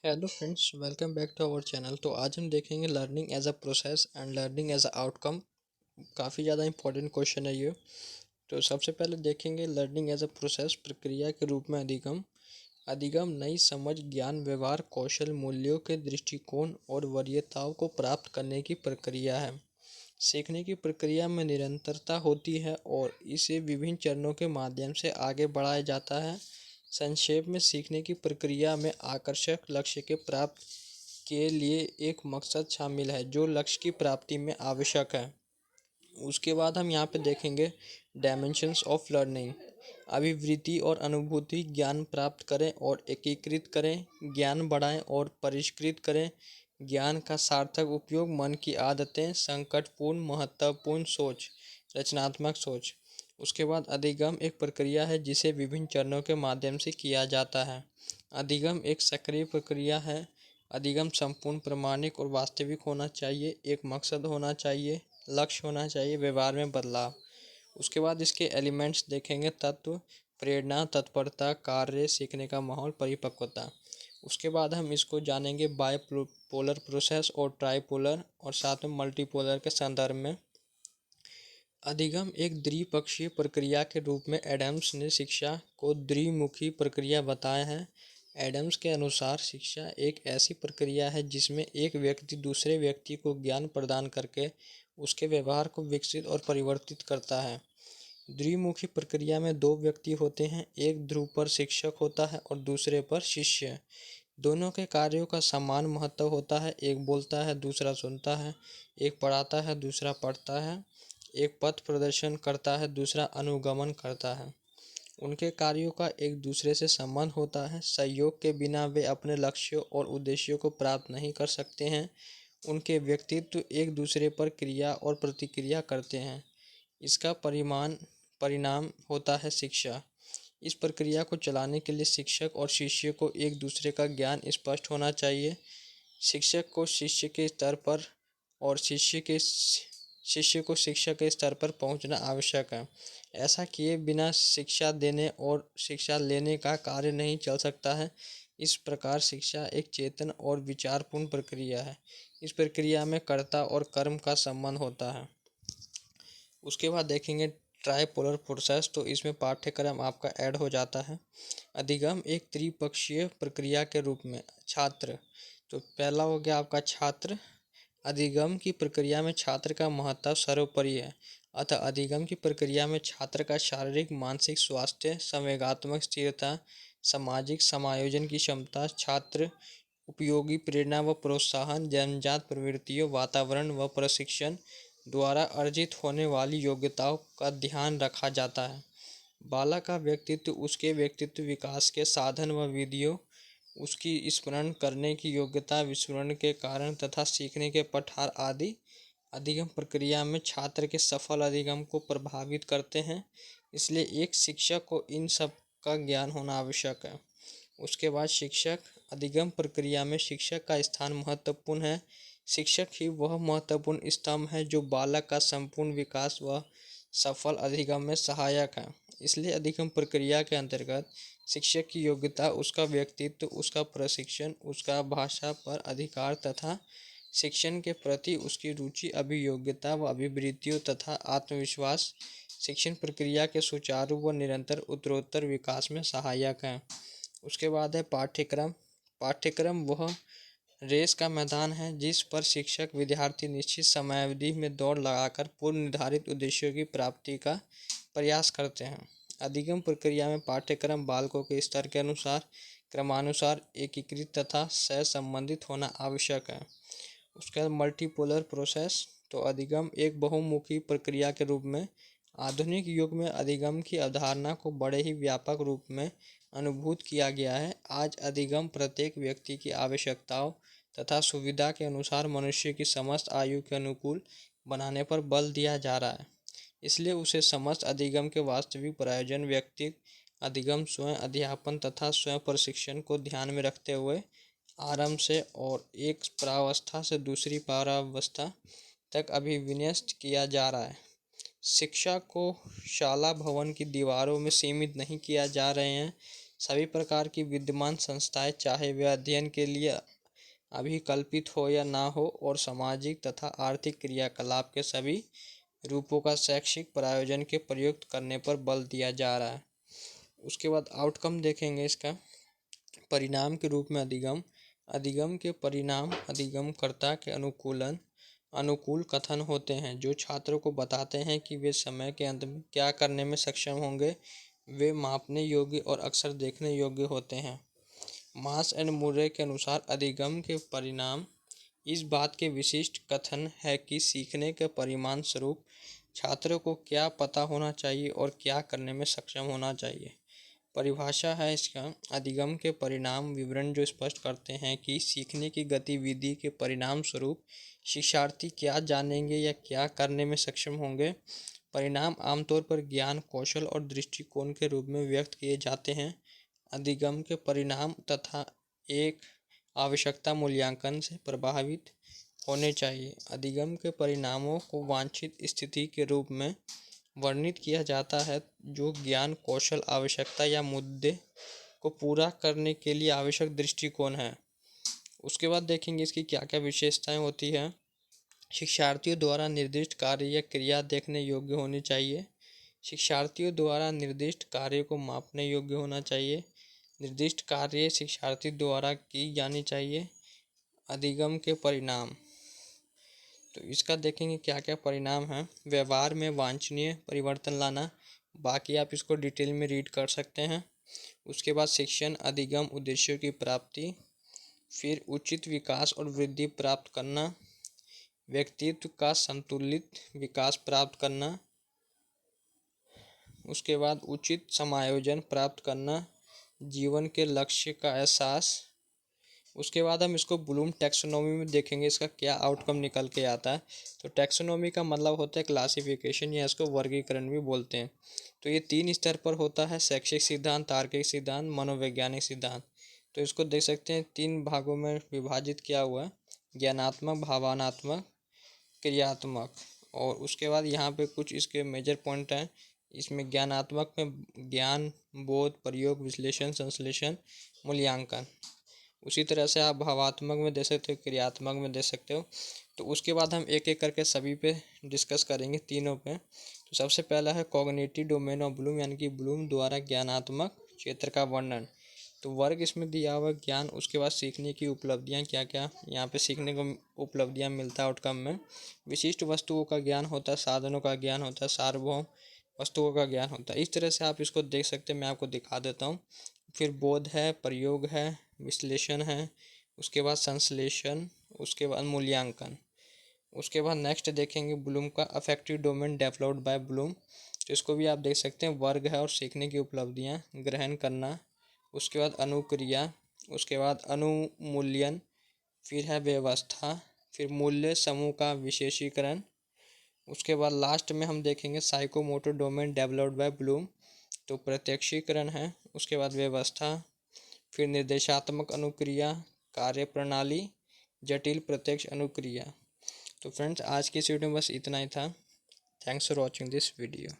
Hello friends, welcome back to our channel. तो आज हम देखेंगे learning as a process and learning as a outcome. काफ़ी ज़्यादा इंपॉर्टेंट क्वेश्चन है ये। तो सबसे पहले देखेंगे लर्निंग एज अ प्रोसेस, प्रक्रिया के रूप में अधिगम। अधिगम नई समझ, ज्ञान, व्यवहार, कौशल, मूल्यों के दृष्टिकोण और वरीयताओं को प्राप्त करने की प्रक्रिया है। सीखने की प्रक्रिया में निरंतरता होती है और इसे विभिन्न चरणों के माध्यम से आगे बढ़ाया जाता है। संक्षेप में, सीखने की प्रक्रिया में आकर्षक लक्ष्य के प्राप्त के लिए एक मकसद शामिल है जो लक्ष्य की प्राप्ति में आवश्यक है। उसके बाद हम यहाँ पे देखेंगे डायमेंशंस ऑफ लर्निंग। अभिवृत्ति और अनुभूति, ज्ञान प्राप्त करें और एकीकृत करें, ज्ञान बढ़ाएं और परिष्कृत करें, ज्ञान का सार्थक उपयोग, मन की आदतें, संकटपूर्ण महत्वपूर्ण सोच, रचनात्मक सोच। उसके बाद अधिगम एक प्रक्रिया है जिसे विभिन्न चरणों के माध्यम से किया जाता है। अधिगम एक सक्रिय प्रक्रिया है। अधिगम संपूर्ण, प्रामाणिक और वास्तविक होना चाहिए। एक मकसद होना चाहिए, लक्ष्य होना चाहिए, व्यवहार में बदलाव। उसके बाद इसके एलिमेंट्स देखेंगे: तत्व, प्रेरणा, तत्परता, कार्य, सीखने का माहौल, परिपक्वता। उसके बाद हम इसको जानेंगे बाइपोलर प्रोसेस और ट्राइपोलर और साथ में मल्टीपोलर के संदर्भ में। अधिगम एक द्विपक्षीय प्रक्रिया के रूप में एडम्स ने शिक्षा को द्विमुखी प्रक्रिया बताया है। एडम्स के अनुसार शिक्षा एक ऐसी प्रक्रिया है जिसमें एक व्यक्ति दूसरे व्यक्ति को ज्ञान प्रदान करके उसके व्यवहार को विकसित और परिवर्तित करता है। द्विमुखी प्रक्रिया में दो व्यक्ति होते हैं, एक ध्रुव पर शिक्षक होता है और दूसरे पर शिष्य। दोनों के कार्यों का समान महत्व होता है, एक बोलता है दूसरा सुनता है, एक पढ़ाता है दूसरा पढ़ता है, एक पथ प्रदर्शन करता है दूसरा अनुगमन करता है। उनके कार्यों का एक दूसरे से संबंध होता है, सहयोग के बिना वे अपने लक्ष्यों और उद्देश्यों को प्राप्त नहीं कर सकते हैं। उनके व्यक्तित्व एक दूसरे पर क्रिया और प्रतिक्रिया करते हैं, इसका परिणाम होता है शिक्षा। इस प्रक्रिया को चलाने के लिए शिक्षक और शिष्य को एक दूसरे का ज्ञान स्पष्ट होना चाहिए। शिक्षक को शिष्य के स्तर पर और शिष्य को शिक्षक के स्तर पर पहुंचना आवश्यक है। ऐसा किए बिना शिक्षा देने और शिक्षा लेने का कार्य नहीं चल सकता है। इस प्रकार शिक्षा एक चेतन और विचारपूर्ण प्रक्रिया है। इस प्रक्रिया में कर्ता और कर्म का संबंध होता है। उसके बाद देखेंगे ट्राइपोलर प्रोसेस। तो इसमें पाठ्यक्रम आपका ऐड हो जाता है। अधिगम एक त्रिपक्षीय प्रक्रिया के रूप में छात्र। तो पहला हो गया आपका छात्र। अधिगम की प्रक्रिया में छात्र का महत्व सर्वोपरि है। अतः अधिगम की प्रक्रिया में छात्र का शारीरिक मानसिक स्वास्थ्य, संवेगात्मक स्थिरता, सामाजिक समायोजन की क्षमता, छात्र उपयोगी प्रेरणा व प्रोत्साहन, जन्मजात प्रवृत्तियों, वातावरण व प्रशिक्षण द्वारा अर्जित होने वाली योग्यताओं का ध्यान रखा जाता है। बालक का व्यक्तित्व उसके व्यक्तित्व विकास के साधन व विधियों, उसकी स्मरण करने की योग्यता, विस्मरण के कारण तथा सीखने के पठार आदि अधिगम प्रक्रिया में छात्र के सफल अधिगम को प्रभावित करते हैं। इसलिए एक शिक्षक को इन सब का ज्ञान होना आवश्यक है। उसके बाद शिक्षक। अधिगम प्रक्रिया में शिक्षक का स्थान महत्वपूर्ण है। शिक्षक ही वह महत्वपूर्ण स्तंभ है जो बालक का संपूर्ण विकास व सफल अधिगम में सहायक है। इसलिए अधिगम प्रक्रिया के अंतर्गत शिक्षक की योग्यता, उसका व्यक्तित्व, उसका प्रशिक्षण, उसका भाषा पर अधिकार तथा शिक्षण के प्रति उसकी रुचि, अभियोग्यता व अभिवृत्तियों तथा आत्मविश्वास शिक्षण प्रक्रिया के सुचारू व निरंतर उत्तरोत्तर विकास में सहायक हैं। उसके बाद है पाठ्यक्रम। पाठ्यक्रम वह रेस का मैदान है जिस पर शिक्षक विद्यार्थी निश्चित समयावधि में दौड़ लगाकर पूर्व निर्धारित उद्देश्यों की प्राप्ति का प्रयास करते हैं। अधिगम प्रक्रिया में पाठ्यक्रम बालकों के स्तर के अनुसार क्रमानुसार एकीकृत तथा सह संबंधित होना आवश्यक है। उसके बाद मल्टीपोलर प्रोसेस। तो अधिगम एक बहुमुखी प्रक्रिया के रूप में आधुनिक युग में अधिगम की अवधारणा को बड़े ही व्यापक रूप में अनुभूत किया गया है। आज अधिगम प्रत्येक व्यक्ति की आवश्यकताओं तथा सुविधा के अनुसार मनुष्य की समस्त आयु के अनुकूल बनाने पर बल दिया जा रहा है। इसलिए उसे समस्त अधिगम के वास्तविक प्रयोजन, व्यक्ति अधिगम, स्वयं अध्यापन तथा स्वयं प्रशिक्षण को ध्यान में रखते हुए आरंभ से और एक प्रावस्था से दूसरी प्रावस्था तक अभिविन्यस्त किया जा रहा है। शिक्षा को शाला भवन की दीवारों में सीमित नहीं किया जा रहे हैं। सभी प्रकार की विद्यमान संस्थाएं, चाहे वे अध्ययन के लिए अभिकल्पित हो या ना हो, और सामाजिक तथा आर्थिक क्रियाकलाप के सभी रूपों का शैक्षिक प्रयोजन के प्रयुक्त करने पर बल दिया जा रहा है। उसके बाद आउटकम देखेंगे इसका। परिणाम के रूप में अधिगम। अधिगम के परिणाम अधिगमकर्ता के अनुकूल कथन होते हैं, जो छात्रों को बताते हैं कि वे समय के अंत में क्या करने में सक्षम होंगे। वे मापने योग्य और अक्सर देखने योग्य होते हैं। मास एंड मुर्रे के अनुसार अधिगम के परिणाम इस बात के विशिष्ट कथन है कि सीखने के परिणाम स्वरूप छात्रों को क्या पता होना चाहिए और क्या करने में सक्षम होना चाहिए। परिभाषा है इसका। अधिगम के परिणाम विवरण जो स्पष्ट करते हैं कि सीखने की गतिविधि के परिणाम स्वरूप शिक्षार्थी क्या जानेंगे या क्या करने में सक्षम होंगे। परिणाम आमतौर पर ज्ञान, कौशल और दृष्टिकोण के रूप में व्यक्त किए जाते हैं। अधिगम के परिणाम तथा एक आवश्यकता मूल्यांकन से प्रभावित होने चाहिए। अधिगम के परिणामों को वांछित स्थिति के रूप में वर्णित किया जाता है, जो ज्ञान, कौशल, आवश्यकता या मुद्दे को पूरा करने के लिए आवश्यक दृष्टिकोण है। उसके बाद देखेंगे इसकी क्या क्या विशेषताएं होती है। शिक्षार्थियों द्वारा निर्दिष्ट कार्य या क्रिया देखने योग्य होनी चाहिए। शिक्षार्थियों द्वारा निर्दिष्ट कार्य को मापने योग्य होना चाहिए। निर्दिष्ट कार्य शिक्षार्थी द्वारा की जानी चाहिए। अधिगम के परिणाम, तो इसका देखेंगे क्या क्या परिणाम हैं। व्यवहार में वांछनीय परिवर्तन लाना, बाकी आप इसको डिटेल में रीड कर सकते हैं। उसके बाद शिक्षण अधिगम उद्देश्यों की प्राप्ति, फिर उचित विकास और वृद्धि प्राप्त करना, व्यक्तित्व का संतुलित विकास प्राप्त करना, उसके बाद उचित समायोजन प्राप्त करना, जीवन के लक्ष्य का एहसास। उसके बाद हम इसको ब्लूम टैक्सोनॉमी में देखेंगे, इसका क्या आउटकम निकल के आता है। तो टैक्सोनॉमी का मतलब होता है क्लासिफिकेशन, या इसको वर्गीकरण भी बोलते हैं। तो ये 3 स्तर पर होता है: शैक्षिक सिद्धांत, तार्किक सिद्धांत, मनोवैज्ञानिक सिद्धांत। तो इसको देख सकते हैं 3 भागों में विभाजित किया हुआ है: ज्ञानात्मक, भावनात्मक, क्रियात्मक। और उसके बाद यहाँ पे कुछ इसके मेजर पॉइंट हैं। इसमें ज्ञानात्मक में ज्ञान, बोध, प्रयोग, विश्लेषण, संश्लेषण, मूल्यांकन। उसी तरह से आप भावात्मक में दे सकते हो, क्रियात्मक में दे सकते हो। तो उसके बाद हम एक एक करके सभी पे डिस्कस करेंगे, तीनों पे। तो सबसे पहला है कॉग्निटिव डोमेन ऑफ ब्लूम, यानी कि ब्लूम द्वारा ज्ञानात्मक क्षेत्र का वर्णन। तो वर्ग इसमें दिया हुआ ज्ञान। उसके बाद सीखने की उपलब्धियाँ, क्या क्या यहाँ पे सीखने को उपलब्धियाँ मिलता है आउटकम में। विशिष्ट वस्तुओं का ज्ञान होता है, साधनों का ज्ञान होता है, सार्वभौम वस्तुओं का ज्ञान होता है। इस तरह से आप इसको देख सकते हैं, मैं आपको दिखा देता हूँ। फिर बोध है, प्रयोग है, विश्लेषण है, उसके बाद संश्लेषण, उसके बाद मूल्यांकन। उसके बाद नेक्स्ट देखेंगे ब्लूम का affective domain developed by Bloom. तो इसको भी आप देख सकते हैं, वर्ग है और सीखने की उपलब्धियां, ग्रहण करना, उसके बाद अनुक्रिया, उसके बाद अनुमूल्यन, फिर है व्यवस्था, फिर मूल्य समूह का विशेषीकरण। उसके बाद लास्ट में हम देखेंगे psychomotor domain developed by Bloom. तो प्रत्यक्षीकरण है, उसके बाद व्यवस्था, फिर निर्देशात्मक अनुक्रिया, कार्य प्रणाली, जटिल प्रत्यक्ष अनुक्रिया। तो फ्रेंड्स, आज की इस वीडियो में बस इतना ही था। Thanks for watching this video.